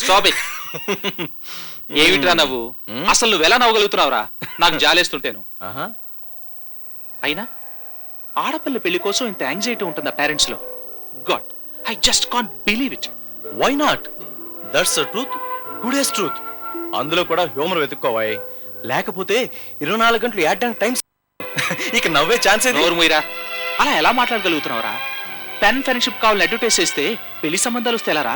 Stop it. ఏమిట్రా నవ్వు? అసలు నువ్వు ఎలా నవ్వగలుగుతున్నావురా? నాకు జాలేస్తుంటేను. అయినా ఆడపిల్ల పెళ్లి కోసం ఇంత యాంగ్జైటీ ఉంటుందా పేరెంట్స్ లో? God, I just can't believe it. Why not? That's truth, today's truth. అందులో కూడా హ్యూమర్ వెతుక్కోవాయి, లేకపోతే 24 గంటలు యాడ్డానికి టైం. ఇక నవ్వే ఛాన్స్ మీరా అలా ఎలా మాట్లాడగలుగుతున్నావురా? పెన్ ఫ్రెండ్షిప్ కావాలని అడ్వర్టైజ్ చేస్తే పెళ్లి సంబంధాలు వస్తే ఎలారా?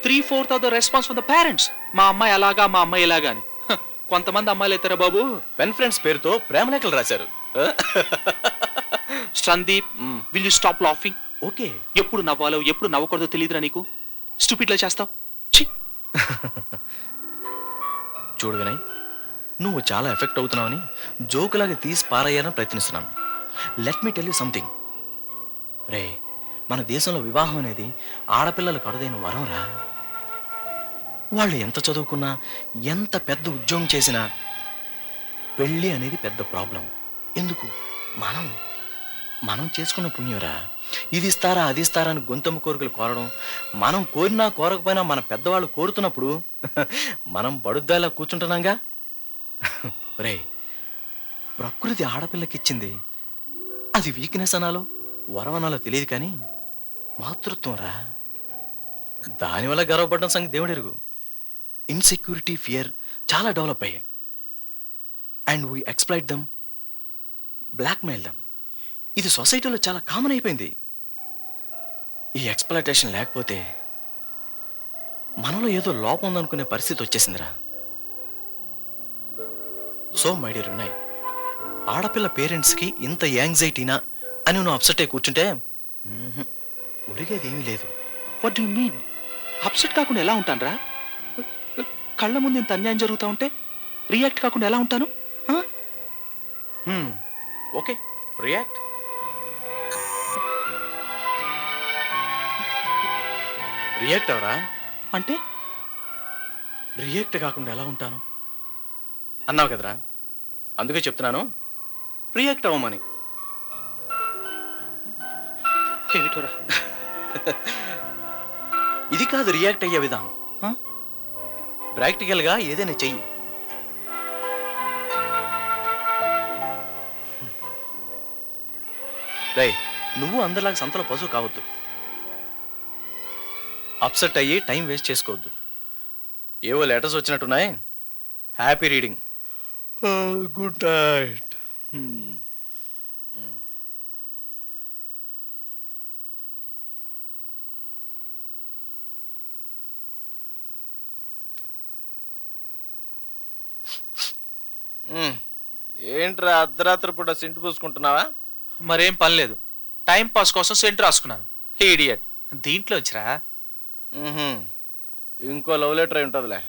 3/4 of the response from the parents. మా అమ్మాయి అలాగా, మా అమ్మాయి ఇలాగా అని. కొంతమంది అమ్మాయిలు అయితారా బాబు పెన్ ఫ్రెండ్స్ పేరుతో ప్రేమ లేఖలు రాశారు. Sandeep, will you stop laughing? Okay. ఎప్పుడు నవ్వాలో ఎప్పుడు నవ్వకూడదో తెలియదురా నీకు? స్టూపిడ్లా చేస్తావు. చూడు వినయ్, నువ్వు చాలా ఎఫెక్ట్ అవుతున్నావని జోకులాగా తీసి పారయ్యాలని ప్రయత్నిస్తున్నాను. Let me tell you something. రే, మన దేశంలో వివాహం అనేది ఆడపిల్లలకు అరుదైన వరం రా. వాళ్ళు ఎంత చదువుకున్నా, ఎంత పెద్ద ఉద్యోగం చేసినా పెళ్ళి అనేది పెద్ద ప్రాబ్లం. ఎందుకు? మనం చేసుకున్న పుణ్యరా. ఇది ఇస్తారా అది ఇస్తారా అని గొంతమ్మ కోరికలు కోరడం, మనం కోరినా కోరకపోయినా మన పెద్దవాళ్ళు కోరుతున్నప్పుడు మనం బడుద్దాలా కూర్చుంటున్నాగా. రే, ప్రకృతి ఆడపిల్లకిచ్చింది, అది వీక్నెస్ అనాలో వరం అనాలో తెలియదు, కానీ మాతృత్వం రా. దానివల్ల గర్వపడడం సంగతి దేవుడెరుగు. ఇన్సెక్యూరిటీ, ఫియర్ చాలా డెవలప్ అయ్యాయి. And we exploit them, blackmail them. ఇది సొసైటీలో చాలా కామన్ అయిపోయింది. ఈ ఎక్స్ప్లాయిటేషన్ లేకపోతే మనలో ఏదో లోపం ఉందనుకునే పరిస్థితి వచ్చేసిందిరా. సో మై డియర్ వినయ్, ఆడపిల్ల పేరెంట్స్కి ఇంత యాంగ్జైటీనా అని నువ్వు అప్సెట్ అయి కూర్చుంటే ఒరిగేది ఏమీ లేదు. What do mean? అప్సెట్ కాకుండా ఎలా ఉంటాను రా? కళ్ళ ముందు ఇంత అన్యాయం జరుగుతూ ఉంటే రియాక్ట్ కాకుండా ఎలా ఉంటాను? Okay, react. రియాక్ట్ అవరా? అంటే రియాక్ట్ కాకుండా ఎలా ఉంటాను అన్నావు కదరా, అందుకే చెప్తున్నాను రియాక్ట్ అవ్వమని. ఏమిటోరా? ఇది కాదు రియాక్ట్ అయ్యే విధానం. ప్రాక్టికల్ గా ఏదైనా చెయ్యి. రై, నువ్వు అందరిలాగా సంతలో పశువు కావద్దు. అప్సెట్ అయ్యి టైం వేస్ట్ చేసుకోవద్దు. ఏవో లెటర్స్ వచ్చినట్టున్నాయి. Happy reading. Good night. ఏంట్రా అర్ధరాత్రి పూట సెంటు పూసుకుంటున్నావా? మరేం పని లేదు, టైం పాస్ కోసం సెంటు రాసుకున్నాను. ఇడియట్. దీంట్లో వచ్చిరా. ఇంకో లవ్ లెటర్ అయి ఉంటుందిలే.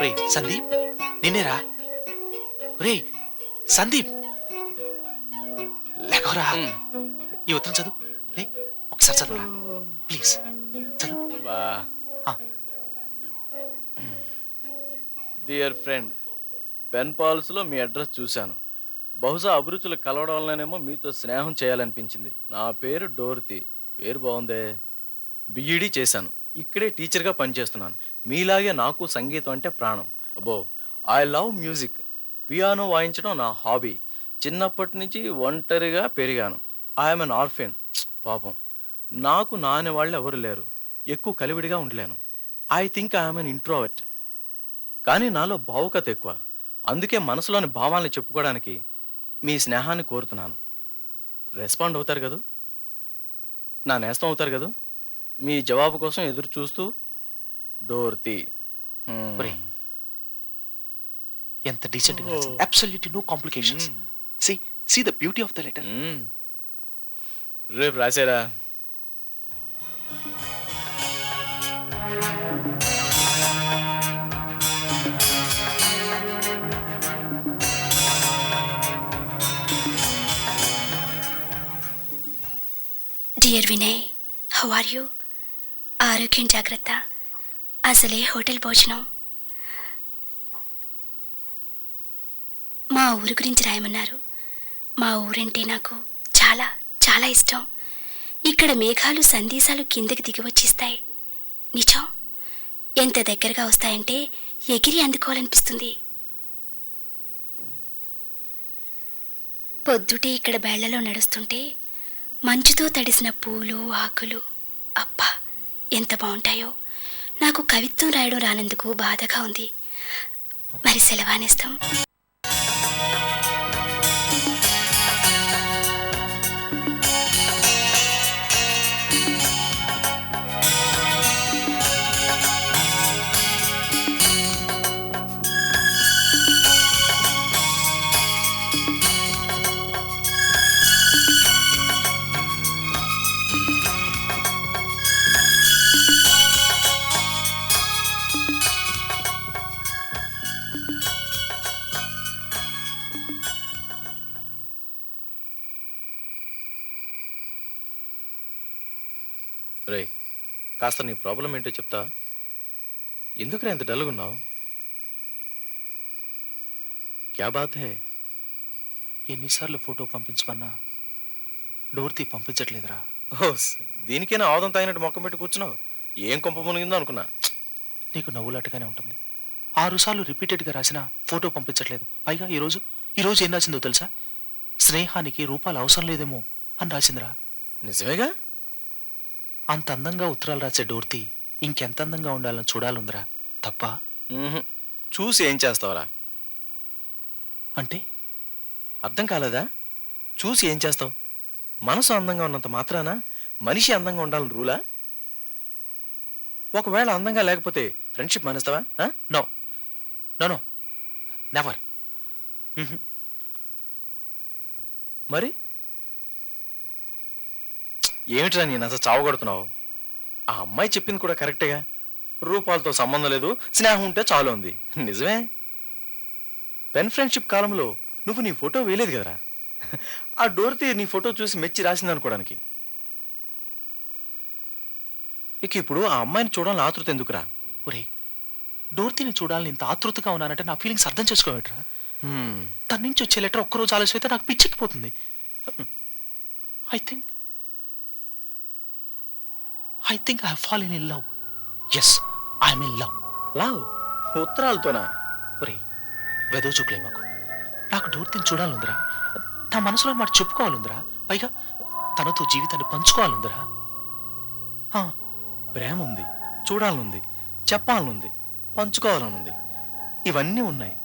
రే సందీప్, నిన్నేరా? రే సందీప్, లేకరా. ఈ ఉత్తరం చదువు. లే, ఒకసారి చదువురా ప్లీజ్. చదువు. డియర్ ఫ్రెండ్, పెన్ పాల్స్లో మీ అడ్రస్ చూశాను. బహుశా అభిరుచులు కలవడం వల్లనేమో మీతో స్నేహం చేయాలనిపించింది. నా పేరు డోర్తి. పేరు బాగుందే. బిఈడి చేశాను, ఇక్కడే టీచర్గా పనిచేస్తున్నాను. మీలాగే నాకు సంగీతం అంటే ప్రాణం. అబ్బో, ఐ లవ్ మ్యూజిక్. పియానో వాయించడం నా హాబీ. చిన్నప్పటి నుంచి ఒంటరిగా పెరిగాను. I'm an orphan. పాపం, నాకు నానే వాళ్ళు ఎవరు లేరు. ఎక్కువ కలివిడిగా ఉండలేను. I think I'm an introvert. కానీ నాలో భావుకత ఎక్కువ. అందుకే మనసులోని భావాలను చెప్పుకోవడానికి మీ స్నేహాన్ని కోరుతున్నాను. రెస్పాండ్ అవుతారు కదూ? నా నేస్తం అవుతారు కదూ? మీ జవాబు కోసం ఎదురు చూస్తూ డోర్తి. ఎంత డీసెంట్ గా రాసింది. Absolutely no complications. See the beauty of the letter. రేపు రాసేరా. Dear Vinay, how are you? ఆరోగ్యం జాగ్రత్త. అసలే హోటల్ భోజనం. ఊరి గురించి రాయమన్నారు. మా ఊరంటే నాకు చాలా చాలా ఇష్టం. ఇక్కడ మేఘాలు సందేశాలు కిందకి దిగి వచ్చిస్తాయి. నిజం, ఎంత దగ్గరగా వస్తాయంటే ఎగిరి అందుకోవాలనిపిస్తుంది. పొద్దుటే ఇక్కడ బేళ్లలో నడుస్తుంటే మంచుతో తడిసిన పూలు ఆకులు అబ్బా ఎంత బాగుంటాయో. నాకు కవిత్వం రాయడం రానందుకు బాధగా ఉంది. మరి సెలవానేస్తాం. రే, కాస్త నీ ప్రాబ్లం ఏంటో చెప్తా. ఎందుకురా ఇంత డల్గా ఉన్నావు? క్యా బాత్ హే? ఎన్నిసార్లు ఫోటో పంపించమన్నా డోర్తి పంపించట్లేదురా. ఓస్, దీనికైనా ఆవదం తాగినట్టు మొక్క పెట్టి కూర్చున్నావు. ఏం కొంప మునిగిందో అనుకున్నా. నీకు నవ్వులాటగానే ఉంటుంది. 6 సార్లు రిపీటెడ్గా రాసినా ఫోటో పంపించట్లేదు. పైగా ఈరోజు ఏం రాసిందో తెలుసా? స్నేహానికి రూపాలు అవసరం లేదేమో అని రాసిందిరా. నిజమేగా? అంత అందంగా ఉత్తరాలు రాసే డోర్తి ఇంకెంత అందంగా ఉండాలని చూడాలందిరా. తప్ప చూసి ఏం చేస్తావురా? అంటే అర్థం కాలేదా? చూసి ఏం చేస్తావు? మనసు అందంగా ఉన్నంత మాత్రాన మనిషి అందంగా ఉండాలని రూలా? ఒకవేళ అందంగా లేకపోతే ఫ్రెండ్షిప్ మానేస్తావా? No no no never. మరి ఏమిట్రా నేను అసలు చావగొడుతున్నావు? ఆ అమ్మాయి చెప్పింది కూడా కరెక్టేగా. రూపాలతో సంబంధం లేదు, స్నేహం ఉంటే చాలు ఉంది. నిజమే. పెన్ ఫ్రెండ్షిప్ కాలంలో నువ్వు నీ ఫోటో వేయలేదు కదరా. ఆ డోర్తి నీ ఫోటో చూసి మెచ్చి రాసింది అనుకోవడానికి. ఇక ఇప్పుడు ఆ అమ్మాయిని చూడాలని ఆతృత ఎందుకురా? ఒరే, డోర్తిని చూడాలని ఇంత ఆతృతగా ఉన్నానంటే నా ఫీలింగ్స్ అర్థం చేసుకోవేట్రా. తన నుంచి వచ్చే లెటర్ ఒక్కరోజు ఆలస్యం అయితే నాకు పిచ్చెక్కిపోతుంది. I think I have fallen in love. Yes, I am in love. Love ఉత్తరాలతోనా? ఒరే, వెదో చూపులే మాకు. నాకు డోర్తిని చూడాలందిరా. నా మనసులో మాట చెప్పుకోవాలందిరా. పైగా తనతో జీవితాన్ని పంచుకోవాలందిరా. ప్రేమ ఉంది, చూడాలనుంది, చెప్పాలనుంది, పంచుకోవాలనుంది, ఇవన్నీ ఉన్నాయి.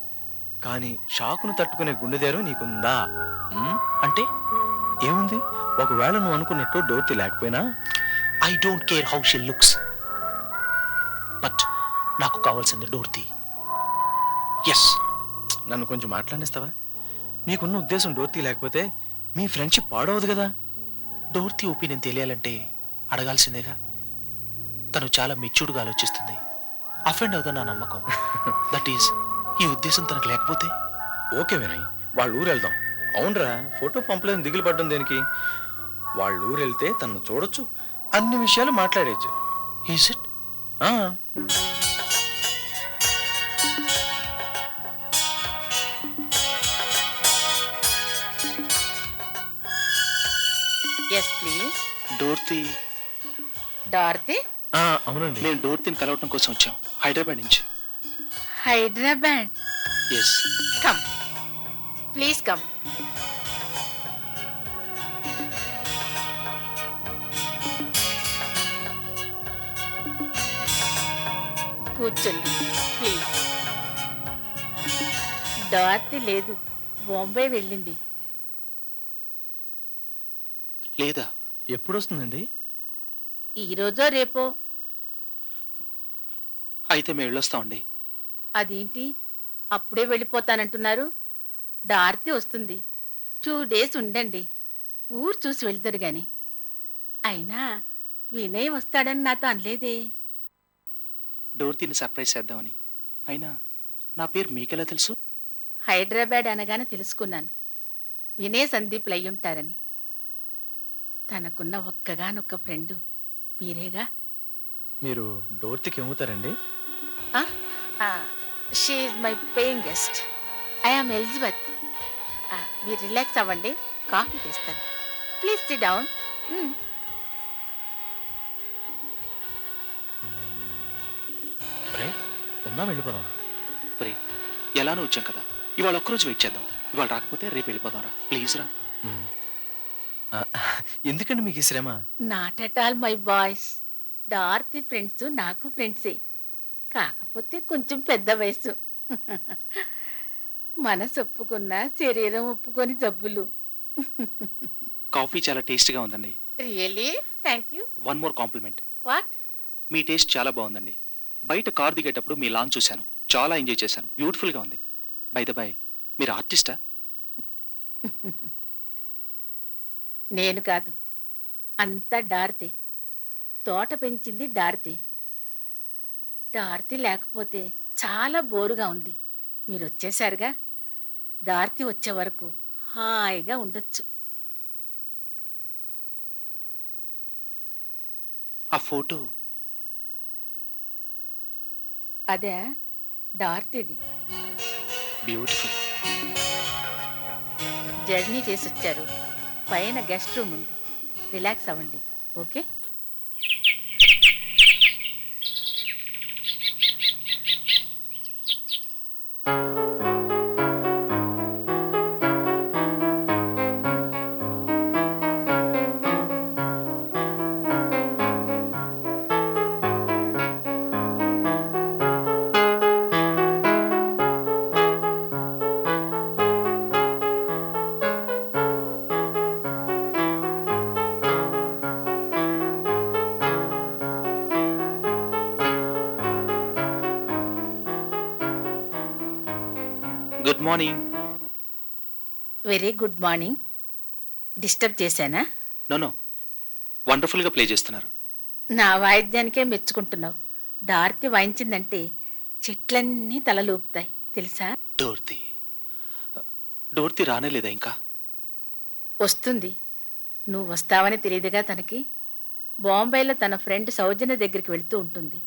కానీ షాకును తట్టుకునే గుండెదేరు నీకుందా? అంటే ఏముంది? ఒకవేళ నువ్వు అనుకున్నట్టు డోర్తి లేకపోయినా I don't care how she looks. But నాకు కావాల్సింది డోర్తి. ఎస్. నన్ను కొంచెం మాట్లాడిస్తావా? నీకున్న ఉద్దేశం డోర్తి లేకపోతే మీ ఫ్రెండ్షిప్ పాడవదు కదా. డోర్తి ఒపీనియన్ తెలియాలంటే అడగాల్సిందేగా. తను చాలా మెచ్యూర్డ్గా ఆలోచిస్తుంది. అఫెండ్ అవుతా నా నమ్మకం. దట్ ఈస్, ఈ ఉద్దేశం తనకు లేకపోతే. ఓకే వినయ్, వాళ్ళ ఊరు వెళ్దాం. అవునరా, ఫోటో పంపలేని దిగులు పడ్డం దేనికి? వాళ్ళ ఊరు వెళ్తే తను చూడొచ్చు, అన్ని విషయాలు మాట్లాడేచ్చు. Is it? Yes please. Dorothy. Dorothy? అవునండి. మేము డోర్తిని కలవటం కోసం వచ్చాం, హైదరాబాద్ నుంచి. Hyderabad? Yes. Come please come. కూర్చోండి ప్లీజ్. డార్తి లేదు, బాంబే వెళ్ళింది. లేదా? ఎప్పుడు వస్తుందండి? ఈరోజో రేపో. అయితే మేము వెళ్ళొస్తామండి. అదేంటి అప్పుడే వెళ్ళిపోతానంటున్నారు? డార్తి వస్తుంది, 2 days ఉండండి, ఊరు చూసి వెళ్తారు గాని. అయినా వినయ్ వస్తాడని నాతో అనలేదే. డోర్తిని సర్ప్రైజ్ చేద్దామని. అయినా నా పేరు మీకెలా తెలుసు? హైదరాబాద్ అనగానే తెలుసుకున్నాను, వినయ్ సందీప్లు అయ్యుంటారని. తనకున్న ఒక్కగానొక్క ఫ్రెండు మీరేగా. మీరు డోర్తికి ఏమవుతారండి? She is my paying guest. I am Elizabeth. మీరు రిలాక్స్ అవ్వండి, కాఫీ తెస్తాను. Please sit down. రే ఉన్నా వెళ్ళిపోదాం. ఒరే ఎలానో వచ్చాం కదా, ఇవాళ ఒక్కరోజు వెయిట్ చేద్దాం. ఇవాళ రాకపోతే రేపు వెళ్ళిపోదాం రా, ప్లీజ్ రా. ఎందుకండి మీకు ఈ శ్రమ? Not at all my boys. Dorothy friends నాకు ఫ్రెండ్సే, కాకపోతే కొంచెం పెద్ద వయసు. మనసు ఒప్పుకున్న శరీరం ఒప్పుకొని జబ్బులు. కాఫీ చాలా టేస్ట్గా ఉందండి. Really thank you. One more compliment. What? మీ టేస్ట్ చాలా బాగుందండి. బయట కార్ దిగేటప్పుడు మీ లాంచ్ చూశాను, చాలా ఎంజాయ్ చేశాను. బ్యూటిఫుల్గా ఉంది. బై ద బై, మీరు ఆర్టిస్టా? నేను కాదు, అంతా డార్తి. తోట పెంచింది డార్తి. డార్తి లేకపోతే చాలా బోరుగా ఉంది. మీరు వచ్చేసారుగా, డార్తి వచ్చే వరకు హాయిగా ఉండొచ్చు. ఆ ఫోటో అదే డార్తిది. బ్యూటిఫుల్. జర్నీ చేసి వచ్చారు, పైన గెస్ట్ రూమ్ ఉంది. రిలాక్స్ అవ్వండి, okay? Good morning. Very good morning. Disturb చేశానా? నో, వండర్ఫుల్గా ప్లే చేస్తున్నారు. నా వాయిద్యానికే మెచ్చుకుంటున్నావు. డార్తి వాయించిందంటే చెట్లన్నీ తలలూపుతాయి తెలుసా? డోర్తి రానేలేదా ఇంకా? వస్తుంది. నువ్వు వస్తావని తెలియదుగా తనకి. బాంబేలో తన ఫ్రెండ్ సౌజన్య దగ్గరికి వెళుతూ ఉంటుంది.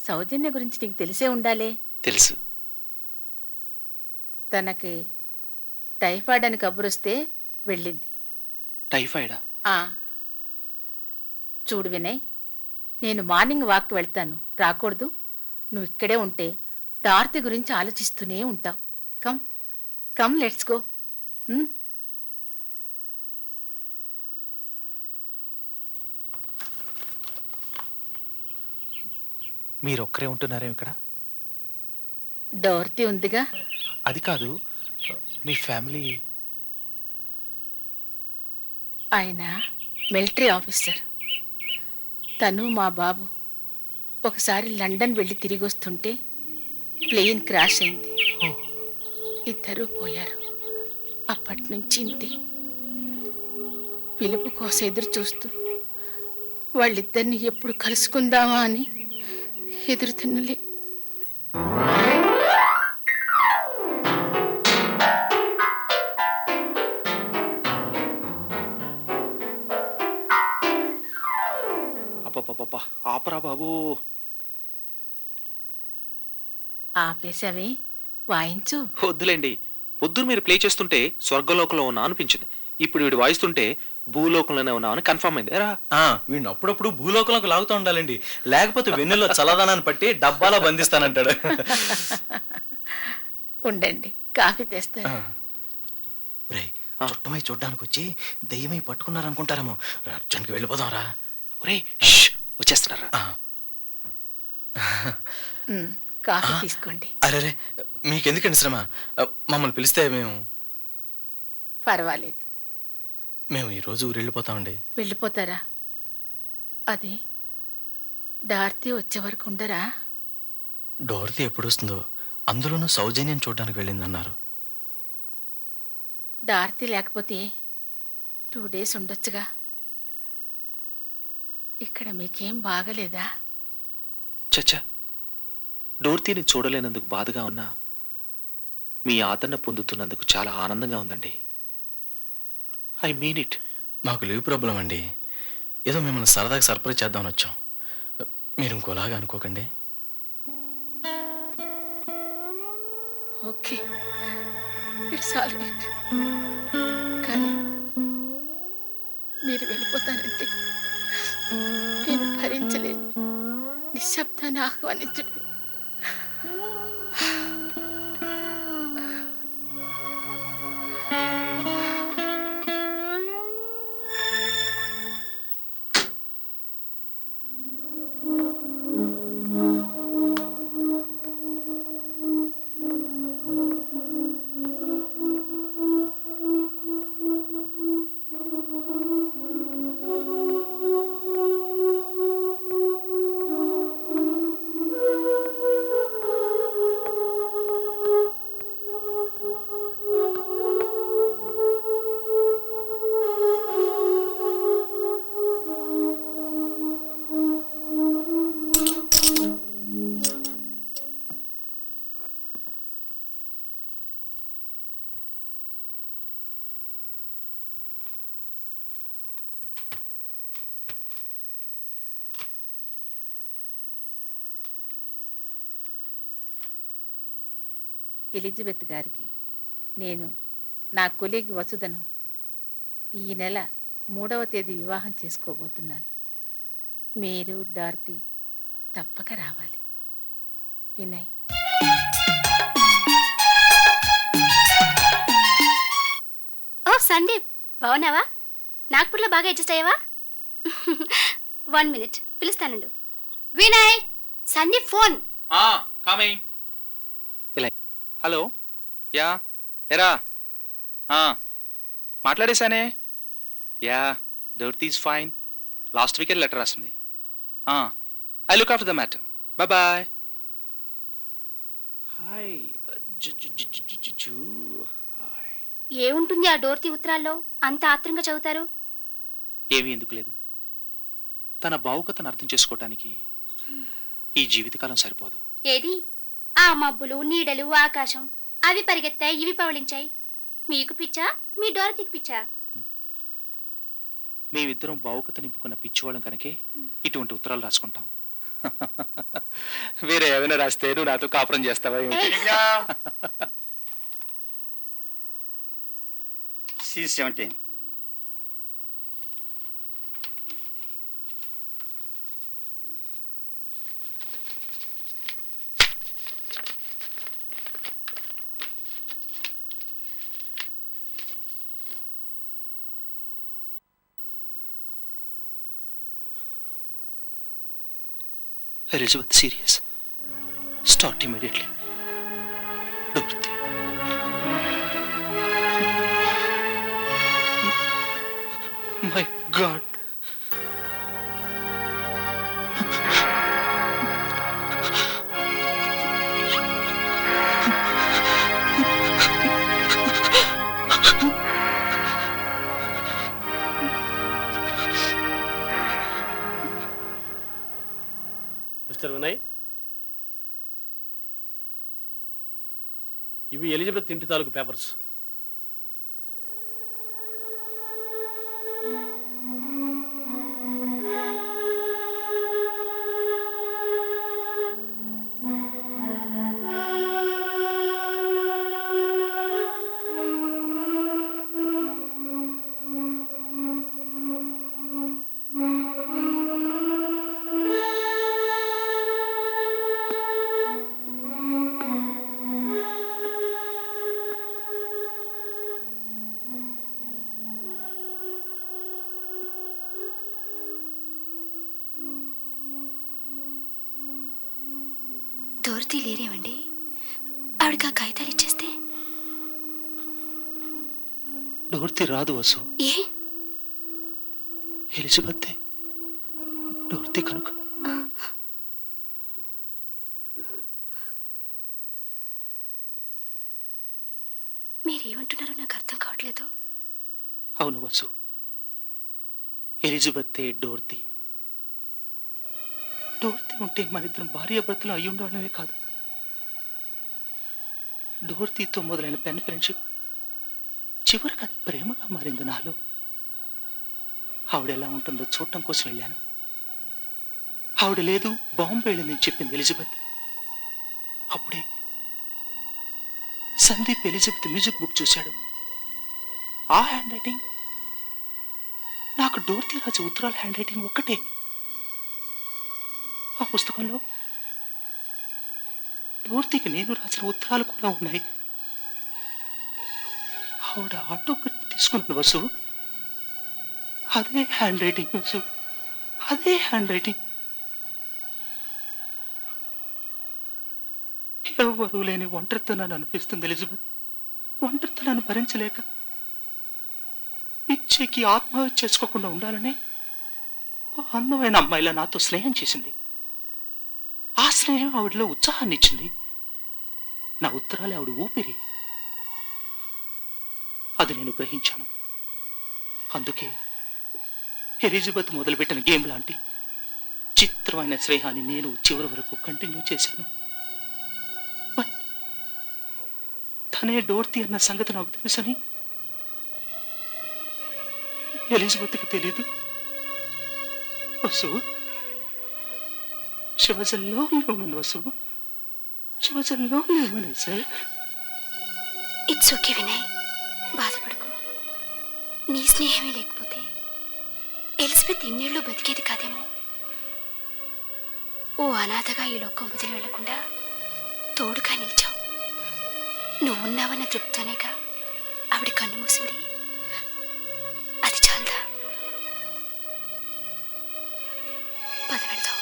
సౌజన్య గురించి నీకు తెలిసే ఉండాలే. తెలుసు. తనకి టైఫాయిడ్ అని కబురొస్తే వెళ్ళింది. టైఫాయిడా? చూడు వినయ్, నేను మార్నింగ్ వాక్కి వెళ్తాను, రాకూడదు? నువ్వు ఇక్కడే ఉంటే డార్తి గురించి ఆలోచిస్తూనే ఉంటావు. Come come let's go. మీరు ఒక్కరే ఉంటున్నారేం ఇక్కడ? డార్తి ఉందిగా. అది కాదు, మీ ఫ్యామిలీ? ఆయన మిలిటరీ ఆఫీసర్. తను మా బాబు ఒకసారి లండన్ వెళ్ళి తిరిగి వస్తుంటే ప్లేన్ క్రాష్ అయింది. ఇద్దరూ పోయారు. అప్పటి నుంచి ఇంతే. పిలుపు కోసం ఎదురు చూస్తూ వాళ్ళిద్దరిని ఎప్పుడు కలుసుకుందామా అని ఎదురు తిన్నలే. ఆపరా బాబు. ఆపేశావే, వాయించు. వద్దులేండి. పొద్దురు మీరు ప్లే చేస్తుంటే స్వర్గలోకంలో ఉన్నా అనిపించింది. ఇప్పుడు వీడు వాయిస్తుంటే భూలోకంలోనే ఉన్నా అని కన్ఫర్మ్ అయింది. వీడిని అప్పుడప్పుడు భూలోకంలోకి లాగుతూ ఉండాలండి, లేకపోతే వెన్నులో చల్లదనాన్ని పట్టి డబ్బాలో బంధిస్తానంటాడు. ఉండండి, కాఫీ తెస్తాను. చుట్టమై చూడ్డానికి వచ్చి దయ్యమై పట్టుకున్నారనుకుంటారేమో. అర్జెంట్కి వెళ్ళిపోదాం రా. ఒరే వచ్చేస్తున్నారా? కాఫీ తీసుకోండి. అరే మీకెందుకండి శ్రమ? మమ్మల్ని పిలిస్తే పర్వాలేదు. మేము ఈరోజు ఊరు వెళ్ళిపోతామండి. వెళ్ళిపోతారా? అది డార్తి వచ్చే వరకు ఉండరా? డోర్తి ఎప్పుడు వస్తుందో, అందులోనూ సౌజన్యం చూడడానికి వెళ్ళిందన్నారు. డార్తి లేకపోతే 2 days ఉండొచ్చుగా. ఇక్కడ మీకేం బాగలేదా? చచ్చా, డోర్తీని చూడలేనందుకు బాధగా ఉన్నా మీ ఆదరణ పొందుతున్నందుకు చాలా ఆనందంగా ఉందండి. I mean it. మాకు లీవ్ ప్రాబ్లం అండి. ఏదో మిమ్మల్ని సరదాగా సర్ప్రైజ్ చేద్దామని వచ్చాం. మీరు ఇంకోలాగా అనుకోకండి. Okay, it's all right. కానీ మీరు వెళ్ళిపోతానంటే నేను భరించలేని నిశ్శబ్దాన్ని ఆహ్వానించండి. ఎలిజబెత్ గారికి నేను నా కొలీగ్ వసుధను ఈ నెల 3వ తేదీ వివాహం చేసుకోబోతున్నాను. మీరు డార్తి తప్పక రావాలి. వినయ్. ఓ సందీప్, బాగున్నావా? నాగ్పూర్లో బాగా అడ్జస్ట్ అయ్యావా? 1 minute పిలుస్తానండు. Vinay, Sandeep phone. Coming. Hello, ya ఎరా, మాట్లాడేశానే. Ya, Dorothy is fine. Last weekend letter రాసింది. I look after the matter. Bye bye. Hi. ఏముంటుంది ఆ డోర్తి ఉత్తరాల్లో అంత ఆత్రంగా చదువుతారు? ఏమీ ఎందుకు లేదు. తన భావుకతను అర్థం చేసుకోవటానికి ఈ జీవితకాలం సరిపోదు. ఏది? ఆ మబ్బులు, నీడలు, ఆకాశం అవి పరిగెత్తాయి, ఇవి పవళించాయి. మీకు పిచ్చా, మీ డోరతికి పిచ్చా? మేమిద్దరం భావుకత నింపుకున్న పిచ్చివాళ్ళం కనుకే ఇటువంటి ఉత్తరాలు రాసుకుంటాం. వేరే ఏమైనా రాస్తే నువ్వు నాతో కాపురం చేస్తావా? C17. Elizabeth, serious. Start immediately. Dorothy. My God. Mister Vinay, ఇవి ఎలిజబెత్ ఇంటి తాలూకు పేపర్స్. డోర్తి లేరేమండి? ఆవిడకి ఆ కాగితాలు ఇచ్చేస్తే? డోర్తి రాదు వసు. ఏ? ఎలిజబెత్ డోర్తి కనుక. మీరేమంటున్నారో నాకు అర్థం కావట్లేదు. అవును వసు, ఎలిజబెత్ డోర్తి. డోర్తి ఉంటే మన ఇద్దరం భార్యాభర్తలు అయి ఉండడమే కాదు, డోర్తితో మొదలైన పెన్ ఫ్రెండ్షిప్ చివరికి అది ప్రేమగా మారింది నాలో. ఆవిడ ఎలా ఉంటుందో చూడటం కోసం వెళ్ళాను. ఆవిడ లేదు, బాంబు వెళ్ళిందని చెప్పింది ఎలిజబెత్. అప్పుడే సందీప్ ఎలిజబెత్ మ్యూజిక్ బుక్ చూశాడు. ఆ హ్యాండ్ రైటింగ్ నాకు డోర్తి రాజు ఉత్తరాల హ్యాండ్ రైటింగ్ ఒక్కటే. ఆ పుస్తకంలో డోర్తికి నేను రాసిన ఉత్తరాలు కూడా ఉన్నాయి. ఆవిడ ఆటోగ్రాఫ్ తీసుకున్నాను వసు. అదే హ్యాండ్ రైటింగ్ వసు, అదే హ్యాండ్ రైటింగ్. ఎవరు లేని ఒంటరితనాన్ని అనిపిస్తుంది ఎలిజబెత్. ఒంటరితనాన్ని భరించలేక పిచ్చికి ఆత్మహత్య చేసుకోకుండా ఉండాలని ఓ అందమైన అమ్మాయిలా నాతో స్నేహం చేసింది. ఆ స్నేహం ఆవిడలో ఉత్సాహాన్ని ఇచ్చింది. నా ఉత్తరాలే ఆవిడ ఊపిరి. అది నేను గ్రహించాను. అందుకే ఎలిజబెత్ మొదలుపెట్టిన గేమ్ లాంటి చిత్రమైన స్నేహాన్ని నేను చివరి వరకు కంటిన్యూ చేశాను. బట్ తనే డోర్తి అన్న సంగతి నాకు తెలుసని ఎలిజబెత్కి తెలీదు. Vasu, she was a lonely woman, Vasu. She was a lonely woman, I said. It's okay Vinay, బాధపడకు. నీ స్నేహమే లేకపోతే ఎలిజబెత్ ఇన్నేళ్ళు బతికేది కాదేమో. ఓ అనాథగా ఈ లోకం వదిలి వెళ్లకుండా తోడుగా నిలిచావు. నువ్వున్నావన్న తృప్తితోనేగా ఆవిడ కన్ను మూసింది. అది చాలదా? పద వెళ్దాం.